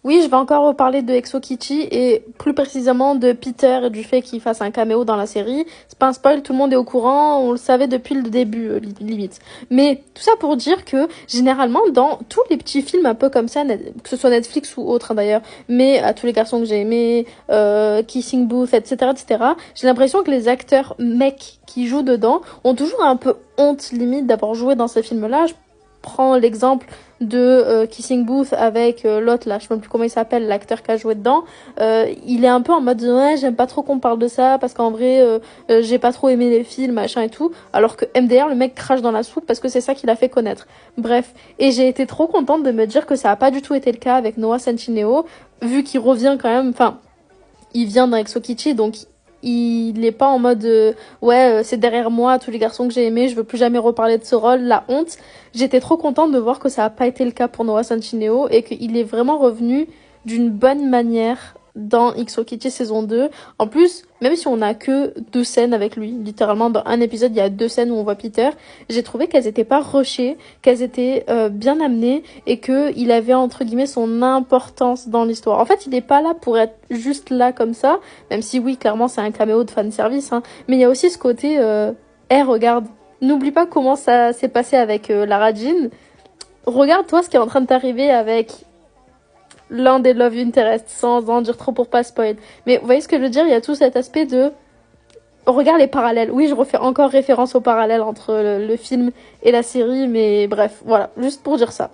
Oui, je vais encore reparler de Exokichi et plus précisément de Peter et du fait qu'il fasse un caméo dans la série. C'est pas un spoil, tout le monde est au courant, on le savait depuis le début, limite. Mais tout ça pour dire que généralement dans tous les petits films un peu comme ça, que ce soit Netflix ou autre hein, d'ailleurs, mais à tous les garçons que j'ai aimés, Kissing Booth, etc., etc., j'ai l'impression que les acteurs mecs qui jouent dedans ont toujours un peu honte limite d'avoir joué dans ces films-là. Je prends l'exemple de Kissing Booth avec l'autre là, je sais même plus comment il s'appelle, l'acteur qui a joué dedans. Il est un peu en mode ouais, j'aime pas trop qu'on parle de ça parce qu'en vrai j'ai pas trop aimé les films, machin et tout. Alors que MDR, le mec crache dans la soupe parce que c'est ça qui l'a fait connaître. Bref, et j'ai été trop contente de me dire que ça a pas du tout été le cas avec Noah Centineo, vu qu'il revient quand même, enfin, il vient d'un Exokichi, donc il est pas en mode ouais c'est derrière moi tous les garçons que j'ai aimés, je veux plus jamais reparler de ce rôle, la honte. J'étais trop contente de voir que ça a pas été le cas pour Noah Centineo et qu'il est vraiment revenu d'une bonne manière dans Exokichi saison 2. En plus, même si on a que 2 scènes avec lui, littéralement dans un épisode il y a 2 scènes où on voit Peter, j'ai trouvé qu'elles étaient pas rushées, qu'elles étaient bien amenées et que il avait entre guillemets son importance dans l'histoire. En fait, il est pas là pour être juste là comme ça, même si oui, clairement c'est un caméo de fanservice, hein, mais il y a aussi ce côté hey, regarde, n'oublie pas comment ça s'est passé avec Lara Jean. Regarde toi ce qui est en train de t'arriver avec l'un des Love Interest, sans en dire trop pour pas spoil. Mais vous voyez ce que je veux dire, il y a tout cet aspect de regarde les parallèles. Oui, je refais encore référence aux parallèles entre le film et la série, mais bref, voilà, juste pour dire ça.